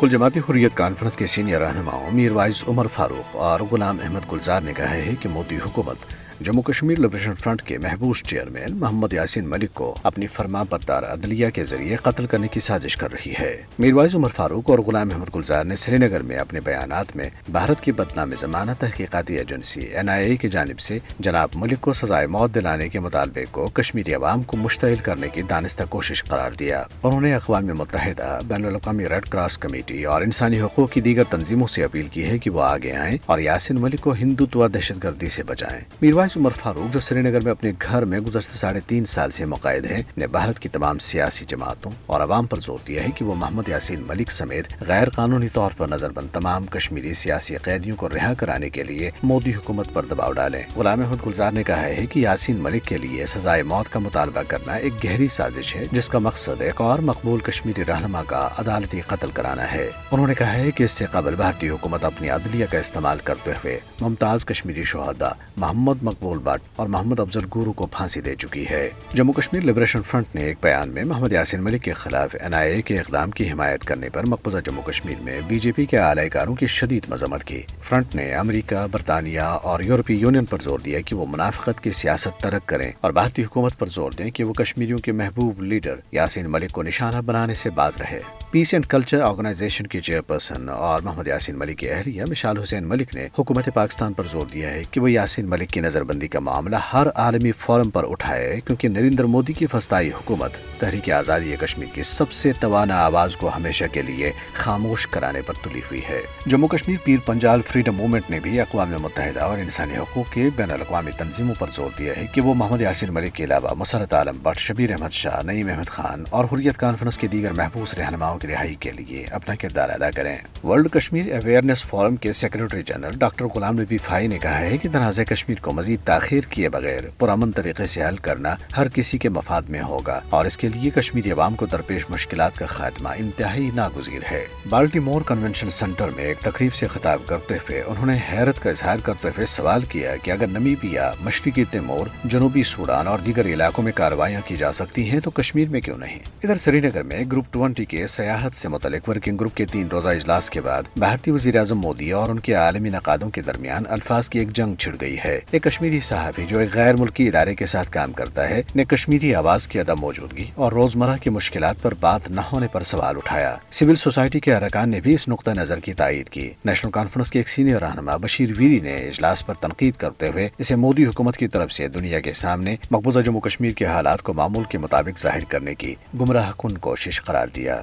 کل جماعتی حریت کانفرنس کے سینئر رہنماؤں میروائز عمر فاروق اور غلام احمد گلزار نے کہا ہے کہ مودی حکومت جموں کشمیر لبریشن فرنٹ کے محبوس چیئرمین محمد یاسین ملک کو اپنی فرما بردار عدلیہ کے ذریعے قتل کرنے کی سازش کر رہی ہے۔ میروائز عمر فاروق اور غلام احمد گلزار نے سری نگر میں اپنے بیانات میں بھارت کی بدنام زمانہ تحقیقاتی ایجنسی NIA کی جانب سے جناب ملک کو سزائے موت دلانے کے مطالبے کو کشمیری عوام کو مشتعل کرنے کی دانستہ کوشش قرار دیا۔ انہوں نے اقوام متحدہ، بین الاقوامی ریڈ کراس کمیٹی اور انسانی حقوق کی دیگر تنظیموں سے اپیل کی ہے کہ وہ آگے آئیں اور یاسین ملک کو ہندوتوا دہشت گردی سے بچائیں۔ میروائز عمر فاروق جو سری نگر میں اپنے گھر میں گزشتہ 3.5 سال سے مقید ہیں نے بھارت کی تمام سیاسی جماعتوں اور عوام پر زور دیا ہے کہ وہ محمد یاسین ملک سمیت غیر قانونی طور پر نظر بند تمام کشمیری سیاسی قیدیوں کو رہا کرانے کے لیے مودی حکومت پر دباؤ ڈالیں۔ غلام احمد گلزار نے کہا ہے کہ یاسین ملک کے لیے سزائے موت کا مطالبہ کرنا ایک گہری سازش ہے جس کا مقصد ایک اور مقبول کشمیری رہنما کا عدالتی قتل کرانا ہے۔ انہوں نے کہا ہے کہ اس سے قبل بھارتی حکومت اپنی عدلیہ کا استعمال کرتے ہوئے ممتاز کشمیری شہداء محمد مقبول بٹ اور محمد افضل گورو کو پھانسی دے چکی ہے۔ جموں کشمیر لبریشن فرنٹ نے ایک بیان میں محمد یاسین ملک کے خلاف NIA کے اقدام کی حمایت کرنے پر مقبوضہ جموں کشمیر میں BJP کے اعلی کاروں کی شدید مذمت کی۔ فرنٹ نے امریکہ، برطانیہ اور یورپی یونین پر زور دیا کہ وہ منافقت کی سیاست ترک کریں اور بھارتی حکومت پر زور دیں کہ وہ کشمیریوں کے محبوب لیڈر یاسین ملک کو نشانہ بنانے سے باز رہے۔ پیس اینڈ کلچر آرگنائزیشن کی چیئرپرسن اور محمد یاسین ملک کی اہلیہ مشال حسین ملک نے حکومت پاکستان پر زور دیا ہے کہ وہ یاسین ملک کی نظر بندی کا معاملہ ہر عالمی فورم پر اٹھائے، کیونکہ نریندر مودی کی فسطائی حکومت تحریک آزادی کشمیر کی سب سے توانا آواز کو ہمیشہ کے لیے خاموش کرانے پر تلی ہوئی ہے۔ جموں کشمیر پیر پنجال فریڈم موومنٹ نے بھی اقوام متحدہ اور انسانی حقوق کے بین الاقوامی تنظیموں پر زور دیا ہے کہ وہ محمد یاسین ملک کے علاوہ مسرت عالم بٹ، شبیر احمد شاہ، نعیم احمد خان اور حریت کانفرنس کے دیگر محبوس رہنماؤں کی رہائی کے لیے اپنا کردار ادا کریں۔ ورلڈ کشمیر اویئرنیس فورم کے سیکریٹری جنرل ڈاکٹر غلام نبی فائی نے کہا ہے کہ تنازع کشمیر کو مزید تاخیر کیے بغیر پرامن طریقے سے حل کرنا ہر کسی کے مفاد میں ہوگا اور اس کے لیے کشمیری عوام کو درپیش مشکلات کا خاتمہ انتہائی ناگزیر ہے۔ بالٹی مور کنونشن سینٹر میں ایک تقریب سے خطاب کرتے ہوئے انہوں نے حیرت کا اظہار کرتے ہوئے سوال کیا کہ اگر نمیبیا، مشرقی تیمور، جنوبی سوڈان اور دیگر علاقوں میں کارروائیاں کی جا سکتی ہیں تو کشمیر میں کیوں نہیں؟ ادھر سری نگر میں گروپ 20 کے سیاحت سے متعلق ورکنگ گروپ کے 3 روزہ اجلاس کے بعد بھارتی وزیر اعظم مودی اور ان کے عالمی نقادوں کے درمیان الفاظ کی ایک جنگ چھڑ گئی ہے۔ ایک کشمیری صحافی جو ایک غیر ملکی ادارے کے ساتھ کام کرتا ہے نے کشمیری آواز کی عدم موجودگی اور روزمرہ کی مشکلات پر بات نہ ہونے پر سوال اٹھایا۔ سول سوسائٹی کے ارکان نے بھی اس نقطہ نظر کی تائید کی۔ نیشنل کانفرنس کے ایک سینئر رہنما بشیر ویری نے اجلاس پر تنقید کرتے ہوئے اسے مودی حکومت کی طرف سے دنیا کے سامنے مقبوضہ جموں کشمیر کے حالات کو معمول کے مطابق ظاہر کرنے کی گمراہ کن کوشش قرار دیا۔